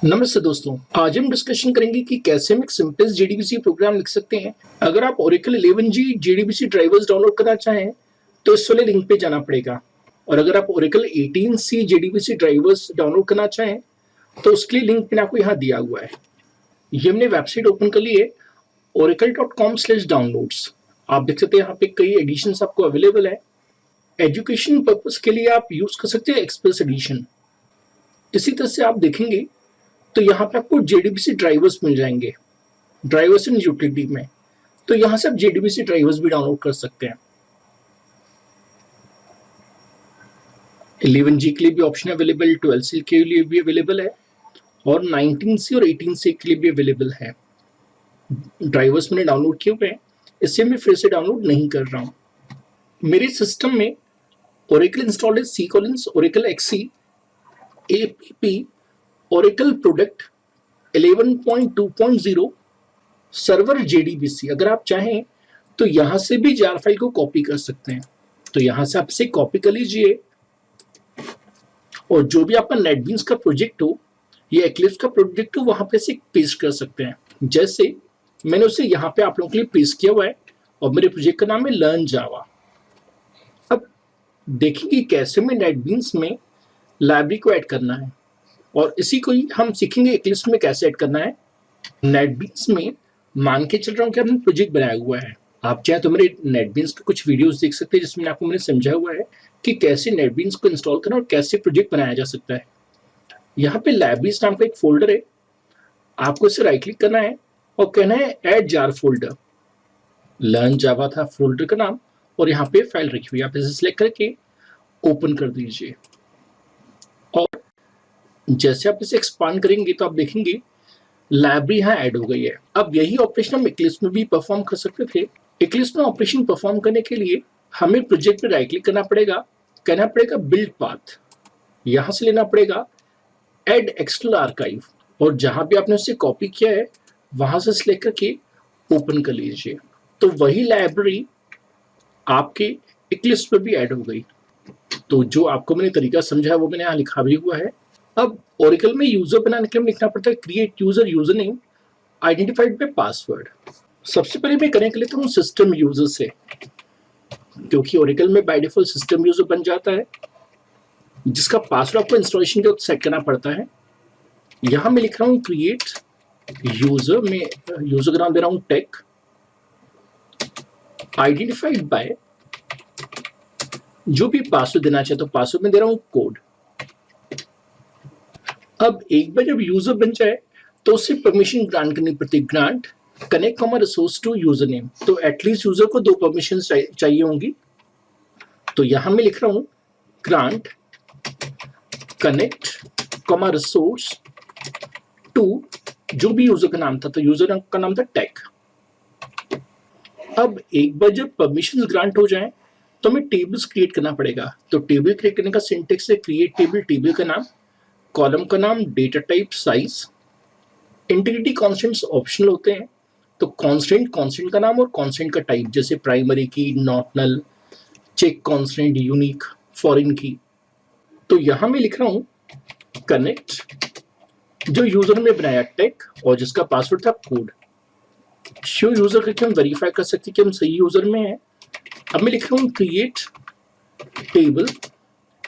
नमस्ते दोस्तों, आज हम डिस्कशन करेंगे कि कैसे हम एक सिंपलेस्ट जेडीबीसी प्रोग्राम लिख सकते हैं। अगर आप Oracle 11G JDBC drivers download करना चाहें तो इस वाले लिंक पे जाना पड़ेगा, और अगर आप Oracle 18C JDBC drivers download करना चाहें तो उसके लिए लिंक मैंने आपको यहाँ दिया हुआ है। ये हमने वेबसाइट ओपन कर ली है, oracle.com/downloads। आप देख सकते हैं यहाँ पे कई एडिशंस आपको अवेलेबल है। एजुकेशन पर्पज के लिए आप यूज कर सकते हैं एक्सप्रेस एडिशन। इसी तरह से आप देखेंगे तो यहाँ पे आपको जेडीबीसी ड्राइवर्स मिल जाएंगे, ड्राइवर्स इन यूटिलिटी में। तो यहाँ से आप जेडीबीसी ड्राइवर्स भी डाउनलोड कर सकते हैं। 11G के लिए भी ऑप्शन अवेलेबल, 12C के लिए भी अवेलेबल है, और 19C और 18C के लिए भी अवेलेबल है। ड्राइवर्स मैंने डाउनलोड किए हुए हैं, इससे मैं फिर से डाउनलोड नहीं कर रहा हूँ। मेरे सिस्टम में Oracle इंस्टॉल्ड है C:, Oracle XC, APP, Oracle product 11.2.0 server JDBC. अगर आप चाहें तो यहां से भी जार फाइल को कॉपी कर सकते हैं। तो यहां से आप इसे कॉपी कर लीजिए, और जो भी आपका नेटबीन्स का प्रोजेक्ट हो या एक्लिप्स का प्रोजेक्ट हो वहां पे से पेस्ट कर सकते हैं। जैसे मैंने उसे यहाँ पे आप लोगों के लिए पेस्ट किया हुआ है, और मेरे प्रोजेक्ट का नाम है लर्न जावा। अब देखेंगे कैसे में नेटबीन्स में लाइब्रेरी को ऐड करना है, और इसी को ही हम सीखेंगे एक्लिप्स में कैसे ऐड करना है। नेटबीन्स में मान के चल रहा हूँ कि हमने प्रोजेक्ट बनाया हुआ है। आप चाहे तो मेरे नेटबीन्स के कुछ वीडियोस देख सकते हैं जिसमें आपको मैंने समझाया हुआ है कि कैसे नेटबीन्स को इंस्टॉल करना और कैसे प्रोजेक्ट बनाया जा सकता है। यहाँ पे लाइब्रेरीज नाम का एक फोल्डर है, आपको इसे राइट क्लिक करना है और कहना है ऐड जार फोल्डर। लर्न जावा था फोल्डर का नाम, और यहाँ पे फाइल रखी हुई है, आप इसे सिलेक्ट करके ओपन कर दीजिए। और जैसे आप इसे एक्सपांड करेंगे तो आप देखेंगे लाइब्रेरी यहाँ ऐड हो गई है। अब यही ऑपरेशन हम एक्लिप्स में भी परफॉर्म कर सकते थे। एक्लिप्स में ऑपरेशन परफॉर्म करने के लिए हमें प्रोजेक्ट पे राइट क्लिक करना पड़ेगा, कहना पड़ेगा बिल्ड पाथ, यहाँ से लेना पड़ेगा ऐड एक्सटर्नल आर्काइव, और जहां भी आपने उससे कॉपी किया है वहां से सिलेक्ट करके ओपन कर लीजिए। तो वही लाइब्रेरी आपके एक्लिप्स पे भी ऐड हो गई। तो जो आपको मैंने तरीका समझाया वो मैंने यहाँ लिखा भी हुआ है। अब Oracle में यूजर बनाने के लिए लिखना पड़ता है create user user name identified by password. सबसे पहले मैं कनेक्ट कर लेता हूँ सिस्टम यूजर से, क्योंकि Oracle में बाय डिफॉल्ट सिस्टम यूजर बन जाता है, जिसका पासवर्ड आपको इंस्टॉलेशन के वक्त सेट करना पड़ता है। यहाँ मैं लिख रहा हूँ क्रिएट यूजर, में यूजर का नाम दे रहा हूँ टेक, आइडेंटिफाइड बाय जो भी पासवर्ड देना चाहे तो पासवर्ड में दे रहा हूँ कोड। अब एक बार जब यूजर बन जाए तो उसे परमिशन ग्रांट करनी पड़ती है, grant connect comma resource to user name. तो एटलीस्ट यूजर को 2 परमिशन चाहिए होंगी। तो यहां मैं लिख रहा हूं grant connect comma resource to जो भी यूजर का नाम था, तो यूजर का नाम था टेक। अब एक बार जब परमिशन ग्रांट हो जाए तो हमें टेबल्स क्रिएट करना पड़ेगा। तो टेबल क्रिएट करने का सिंटेक्स है क्रिएट टेबल, टेबल का नाम, कॉलम का नाम, data type, size. Integrity constants optional होते हैं, तो कांस्टेंट कांस्टेंट का नाम और कांस्टेंट का टाइप, जैसे primary key, not null, check constant, unique, foreign key. तो यहां मैं लिख रहा हूं कनेक्ट जो यूजर ने बनाया टेक और जिसका पासवर्ड था कोड। शो यूजर करके हम वेरीफाई कर सकते हैं कि हम सही यूजर में हैं। अब मैं लिख रहा हूं क्रिएट टेबल,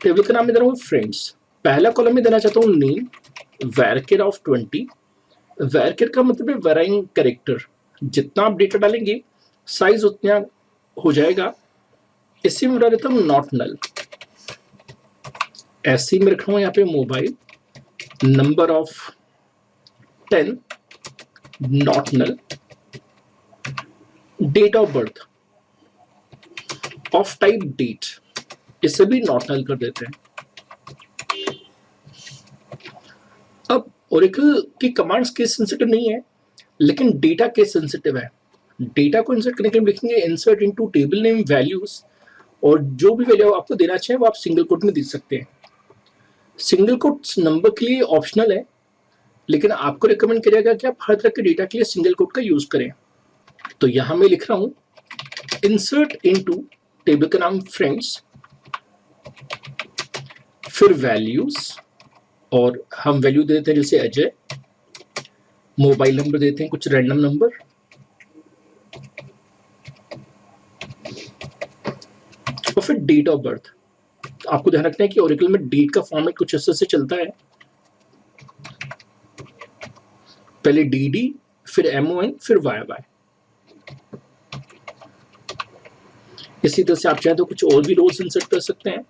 टेबल का नाम मैं दे रहा हूं फ्रेंड्स। पहला कॉलम में देना चाहता हूं नेम varchar of 20। varchar का मतलब है वेराइंग कैरेक्टर, जितना आप डेटा डालेंगे साइज उतना हो जाएगा। इसी में बता देता हूँ नॉट नल। ऐसे में रखा हूँ यहाँ पे mobile number of 10 not null, date of birth of type date, इसे भी नॉट नल कर देते हैं। अब Oracle की कमांड्स केस सेंसिटिव नहीं है, लेकिन डेटा केस सेंसिटिव है। डेटा को इंसर्ट करने के लिए लिखेंगे insert into table name values, और जो भी वैल्यू आपको देना चाहे वो आप सिंगल कोट में दे सकते हैं। सिंगल कोट नंबर के लिए ऑप्शनल है, लेकिन आपको रिकमेंड किया जाएगा कि आप हर तरह के डेटा के लिए सिंगल कोट का यूज करें। तो यहां मैं लिख रहा हूं इंसर्ट इनटू टेबल का नाम फ्रेंड्स, फिर वैल्यूज और हम वैल्यू देते हैं जैसे अजय, मोबाइल नंबर देते हैं कुछ रैंडम नंबर, और फिर डेट ऑफ बर्थ। आपको ध्यान रखना है कि ओरेकल में डेट का फॉर्मेट कुछ ऐसे से चलता है, पहले dd, फिर MON, फिर YY। इसी तरह से आप चाहें तो कुछ और भी रोज इंसर्ट कर सकते हैं।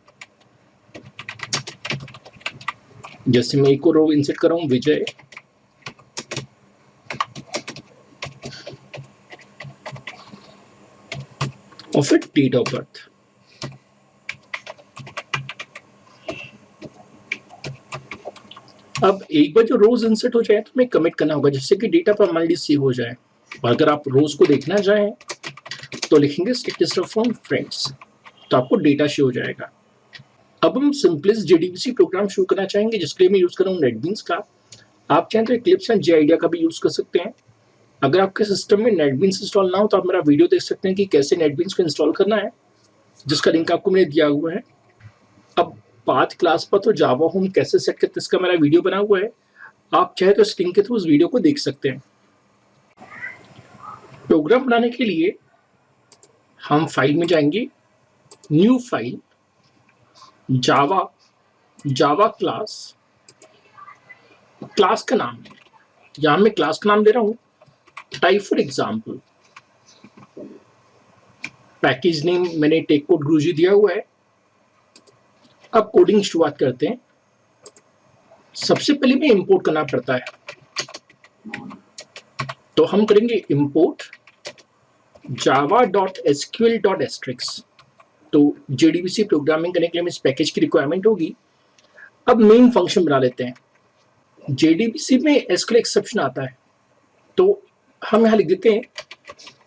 जैसे मैं एक और रो इंसर्ट कर रहा हूं, विजय, और फिर डेट ऑफ बर्थ। अब एक बार जो रोज इंसर्ट हो जाए तो हमें कमिट करना होगा, जिससे कि डेटा परमानेंटली सेव हो जाए। और अगर आप रोज को देखना चाहें तो लिखेंगे स्टैटिस्टिक्स फ्रॉम फ्रेंड्स, तो आपको डेटा शो हो जाएगा। अब हम सिंपलेस्ट JDBC प्रोग्राम शुरू करना चाहेंगे, जिसके लिए मैं यूज कर रहा हूँ नेटबीन्स का। आप चाहें तो Eclipse एंड JIDEA का भी यूज कर सकते हैं। अगर आपके सिस्टम में नेटबीन्स इंस्टॉल ना हो तो आप मेरा वीडियो देख सकते हैं कि कैसे नेटबीन्स को इंस्टॉल करना है, जिसका लिंक आपको मैंने दिया हुआ है। अब पाथ क्लास पर तो जावा होम कैसे सेट करते हैं इसका मेरा वीडियो बना हुआ है, आप चाहे तो इस लिंक के थ्रू उस वीडियो को देख सकते हैं। प्रोग्राम बनाने के लिए हम फाइल में जाएंगे, new file, Java class, class का नाम, यहां मैं क्लास का नाम दे रहा हूं type for example. Package name मैंने टेक कोड गुरुजी दिया हुआ है। अब कोडिंग शुरुआत करते हैं। सबसे पहले में इंपोर्ट करना पड़ता है, तो हम करेंगे इंपोर्ट java.sql.asterisk। तो JDBC प्रोग्रामिंग करने के लिए हमें इस पैकेज की रिक्वायरमेंट होगी। अब मेन फंक्शन बना लेते हैं। JDBC में SQL एक्सेप्शन आता है, तो हम यहाँ लिख देते हैं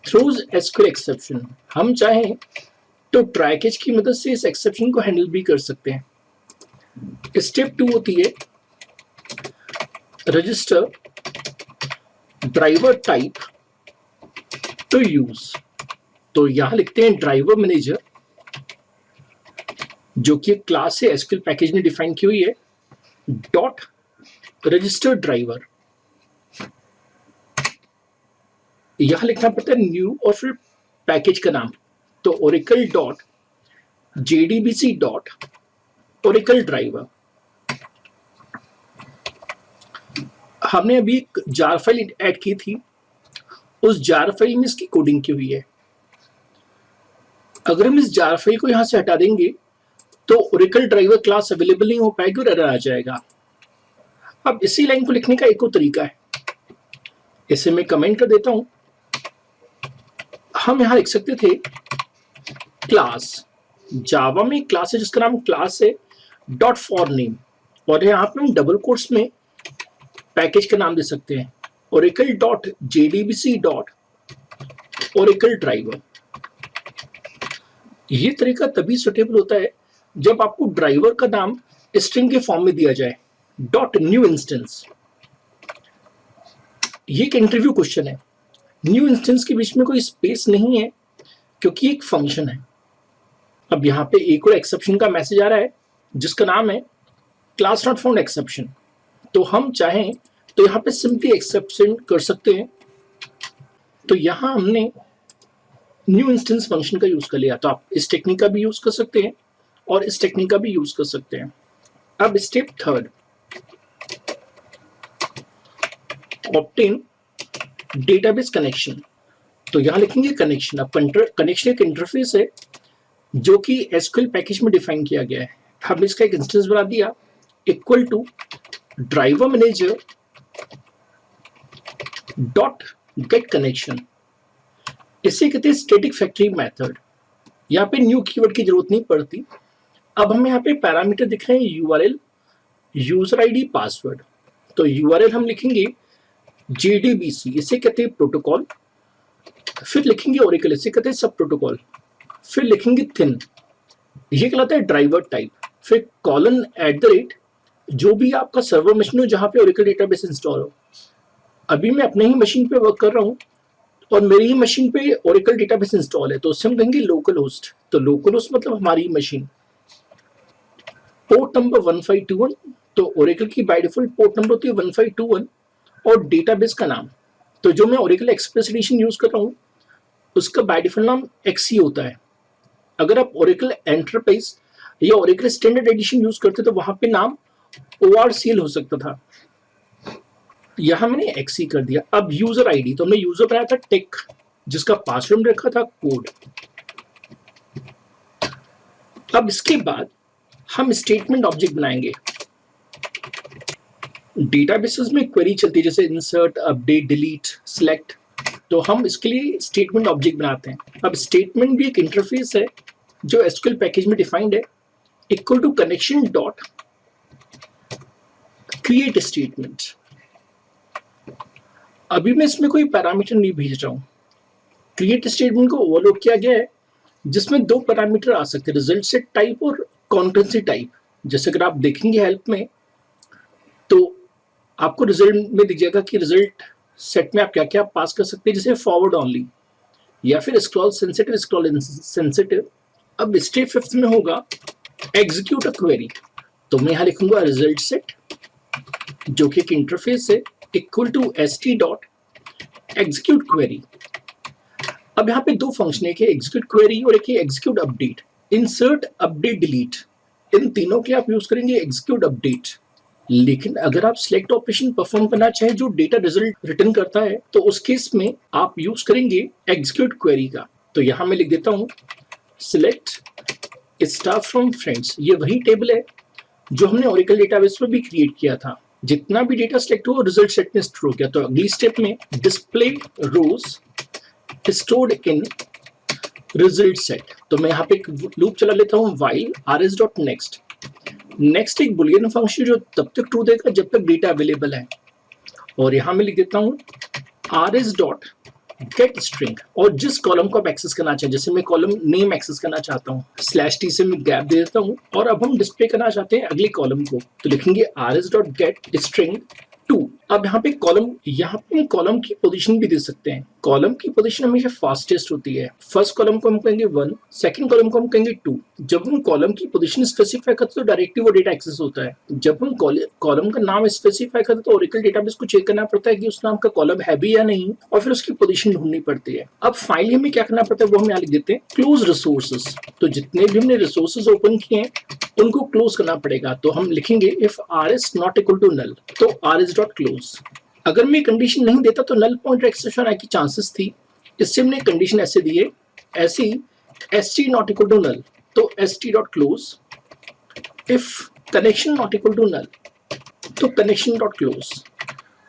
थ्रोज SQL एक्सेप्शन। हम चाहें तो ट्राई कैच की मदद से इस एक्सेप्शन को हैंडल भी कर सकते हैं। स्टेप 2 होती है register driver type two use. तो यहां लिखते हैं ड्राइवर मैनेजर, जो कि क्लास है SQL पैकेज में डिफाइन की हुई है, डॉट रजिस्टर ड्राइवर। यहां लिखना पड़ता है न्यू और फिर पैकेज का नाम, तो Oracle dot JDBC dot Oracle driver. हमने अभी एक जार फाइल ऐड की थी, उस जार फाइल में इसकी कोडिंग की हुई है। अगर हम इस जार फाइल को यहां से हटा देंगे तो ओरेकल ड्राइवर क्लास अवेलेबल नहीं हो पाएगी और एरर आ जाएगा। अब इसी लाइन को लिखने का एक और तरीका है, इसे मैं कमेंट कर देता हूं। हम यहां लिख सकते थे क्लास, जावा में क्लास है जिसका नाम क्लास है डॉट फॉर नेम, और यहाँ पे हम डबल कोट्स में पैकेज का नाम दे सकते हैं Oracle dot JDBC dot Oracle driver. ये तरीका तभी सुटेबल होता है जब आपको ड्राइवर का नाम स्ट्रिंग के फॉर्म में दिया जाए, डॉट न्यू इंस्टेंस। ये एक इंटरव्यू क्वेश्चन है। न्यू इंस्टेंस के बीच में कोई स्पेस नहीं है क्योंकि एक फंक्शन है। अब यहाँ पे एक और एक्सेप्शन का मैसेज आ रहा है जिसका नाम है क्लास नॉट फाउंड एक्सेप्शन। तो हम चाहें तो यहाँ पे सिंपली एक्सेप्शन कर सकते हैं। तो यहाँ हमने न्यू इंस्टेंस फंक्शन का यूज कर लिया, तो आप इस टेक्निक का भी यूज कर सकते हैं और इस टेक्निक का भी यूज कर सकते हैं। अब स्टेप 3, ऑब्टेन डेटाबेस कनेक्शन। तो यहाँ लिखेंगे कनेक्शन। अब कनेक्शन एक इंटरफेस है जो कि SQL पैकेज में डिफाइन किया गया है। हमने इसका एक इंस्टेंस बना दिया equal to driver manager dot get connection. इसे कहते हैं स्टैटिक फैक्ट्री मेथड। यहाँ पे न्यू कीवर्ड की जरूरत नहीं पड़ती। अब हमें यहाँ पे पैरामीटर दिख रहे हैं URL, यूजर ID, पासवर्ड। तो URL हम लिखेंगे JDBC, इसे कहते हैं प्रोटोकॉल। फिर लिखेंगे ओरेकल, इसे कहते हैं सब प्रोटोकॉल। फिर लिखेंगे थिन, ये कहलाता है ड्राइवर टाइप। फिर कॉलन @ जो भी आपका सर्वर मशीन हो जहां पे ओरेकल डेटाबेस इंस्टॉल हो। अभी मैं अपने ही मशीन पे वर्क कर रहा हूँ और मेरी ही मशीन पे ओरेकल डेटाबेस इंस्टॉल है, तो उससे हम कहेंगे लोकल होस्ट। तो लोकल होस्ट मतलब हमारी मशीन। पोर्ट नंबर 1521, तो ओरेकल की बाय डिफॉल्ट पोर्ट नंबर होती है 1521 और डेटाबेस का नाम, तो जो मैं ओरेकल एक्सप्रेस एडिशन यूज कर रहा हूँ उसका बाय डिफॉल्ट नाम एक्सी होता है। अगर आप ओरेकल एंटरप्राइज या ओरेकल स्टैंडर्ड एडिशन यूज करते तो वहां पे नाम ORCL हो सकता था, यहां मैंने एक्सी कर दिया। अब यूजर आईडी, तो हमने यूजर बनाया था टेक, जिसका पासवर्ड रखा था कोड। अब इसके बाद हम स्टेटमेंट ऑब्जेक्ट बनाएंगे। डेटाबेसेस में क्वेरी चलती है जैसे इंसर्ट, अपडेट, डिलीट, सिलेक्ट, तो हम इसके लिए स्टेटमेंट ऑब्जेक्ट बनाते हैं। अब स्टेटमेंट भी एक इंटरफेस है जो एसक्यूएल पैकेज में डिफाइंड है, equal to connection dot create statement. अभी मैं इसमें कोई पैरामीटर नहीं भेज रहा हूं, क्रिएट स्टेटमेंट को ओवरलोड किया गया है जिसमें दो पैरामीटर आ सकते हैं, रिजल्ट सेट टाइप और कॉन्करेंसी टाइप। जैसे अगर आप देखेंगे हेल्प में तो आपको रिजल्ट में दिख जाएगा कि रिजल्ट सेट में आप क्या क्या पास कर सकते हैं, जैसे फॉरवर्ड ओनली या फिर स्क्रॉल सेंसिटिव। अब स्टेप 5 में होगा एग्जीक्यूट अ क्वेरी, तो मैं यहां लिखूंगा रिजल्ट सेट जो कि एक इंटरफेस है, equal to st dot execute query. अब यहाँ पे दो फंक्शन है, एक है एग्जीक्यूट क्वेरी और एक है execute update. Insert, update, delete, इन तीनों के आप यूज करेंगे एग्जीक्यूट अपडेट। लेकिन अगर आप सिलेक्ट ऑपरेशन परफॉर्म करना चाहे जो डेटा रिजल्ट रिटर्न करता है तो उस केस में आप यूज करेंगे एग्जीक्यूट क्वेरी का। तो यहां मैं लिख देता हूं सिलेक्ट स्टाफ फ्रॉम फ्रेंड्स, ये वही टेबल है जो हमने ओरेकल डेटाबेस में भी क्रिएट किया था। जितना भी डेटा सिलेक्ट हो रिजल्ट सेट में स्टोर हो गया। तो अगली स्टेप में display rows stored in result set, तो मैं यहाँ पे एक लूप चला लेता हूँ while rs.next। नेक्स्ट एक बुलियन फंक्शन जो तब तक ट्रू देगा जब तक डेटा अवेलेबल है, और यहाँ मैं लिख देता हूँ rs.get string, और जिस कॉलम को आप एक्सेस करना चाहें, जैसे मैं कॉलम नेम एक्सेस करना चाहता हूँ /t से मैं गैप दे देता हूँ, और अब हम डिस्प्ले करना चाहते हैं अगले कॉलम को, तो लिखेंगे rs.get string 2। अब यहाँ पे कॉलम की पोजीशन भी दे सकते हैं। कॉलम की पोजीशन हमेशा फास्टेस्ट होती है। फर्स्ट कॉलम को हम कहेंगे 1, सेकंड कॉलम को हम कहेंगे 2। जब हम कॉलम की पोजीशन स्पेसिफाई करते हैं तो डायरेक्टली वो डेटा एक्सेस होता है। जब हम कॉलम का नाम स्पेसिफाई करते हैं तो ओरेकल डेटाबेस को चेक करना पड़ता है कि उस नाम का कॉलम है भी या नहीं, और फिर उसकी पोजीशन ढूंढनी पड़ती है। अब फाइनली हमें क्या करना पड़ता है वो हम यहाँ लिख देते हैं क्लोज रिसोर्सेज। तो जितने भी हमने रिसोर्सेज ओपन किए हैं उनको क्लोज करना पड़ेगा। तो हम लिखेंगे if rs not equal to null, तो rs.close। अगर मैं कंडीशन नहीं देता तो नल पॉइंटर एक्सेप्शन आने की चांसेस थी, इससे हमने कंडीशन ऐसे दी है, ऐसे st not equal to null, तो st.close। If connection not equal to null, तो कनेक्शन.close।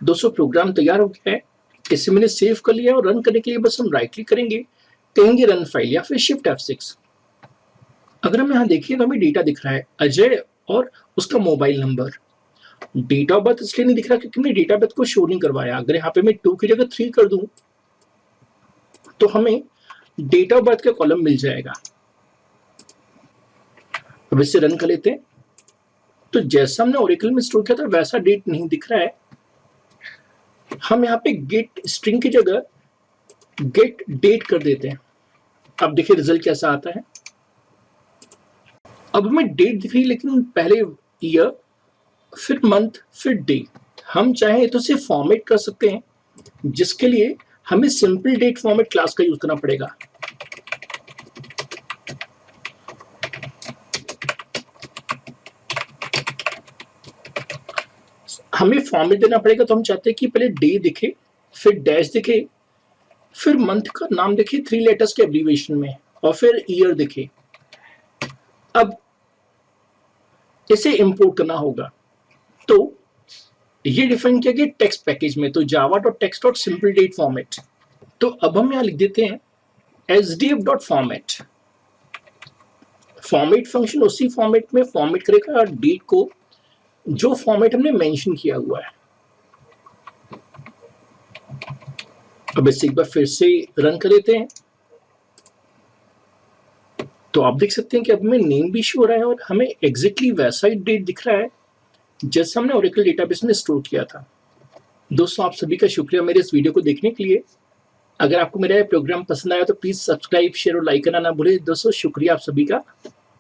दोस्तों प्रोग्राम तैयार हो गया है, इसे मैंने सेव कर लिया और रन करने के लिए बस हम राइट क्लिक करेंगे, कहेंगे रन फाइल या फिर शिफ्ट F6। अगर हम यहाँ देखिए तो हमें डेटा दिख रहा है अजय और उसका mobile number. Date of birth इसलिए नहीं दिख रहा क्योंकि हमने डेट ऑफ बर्थ को शो नहीं करवाया। अगर यहाँ पे मैं 2 की जगह 3 कर दूं तो हमें डेट ऑफ बर्थ का कॉलम मिल जाएगा। अब इसे रन कर लेते हैं, तो जैसा हमने ओरेकल में स्टोर किया था वैसा डेट नहीं दिख रहा है। हम यहाँ पे गेट स्ट्रिंग की जगह गेट डेट कर देते हैं। अब देखिए रिजल्ट कैसा आता है। अब हमें डेट दिख रही है लेकिन पहले ईयर, फिर मंथ, फिर डे। हम चाहे तो इसे फॉर्मेट कर सकते हैं, जिसके लिए हमें सिंपल डेट फॉर्मेट क्लास का यूज करना पड़ेगा। हमें फॉर्मेट देना पड़ेगा, तो हम चाहते हैं कि पहले डे दिखे, फिर डैश दिखे, फिर मंथ का नाम दिखे 3 लेटर्स के एब्रीविएशन में, और फिर ईयर दिखे। अब इसे इंपोर्ट करना होगा, तो ये डिफाइन किया गया टेक्स्ट पैकेज में, तो java.text.simpleDate फॉर्मेट। तो अब हम यहां लिख देते हैं sdf.format। फॉर्मेट फंक्शन उसी फॉर्मेट में फॉर्मेट करेगा डेट को जो फॉर्मेट हमने मेंशन किया हुआ है। अब इसे एक बार फिर से रन कर देते हैं, तो आप देख सकते हैं कि अब हमें नेम भी शो हो रहा है और हमें एग्जैक्टली वैसा ही डेट दिख रहा है जैसा हमने ओरेकल डेटाबेस में स्टोर किया था। दोस्तों आप सभी का शुक्रिया मेरे इस वीडियो को देखने के लिए। अगर आपको मेरा प्रोग्राम पसंद आया तो प्लीज सब्सक्राइब, शेयर और लाइक करना ना भूलें। दोस्तों शुक्रिया आप सभी का।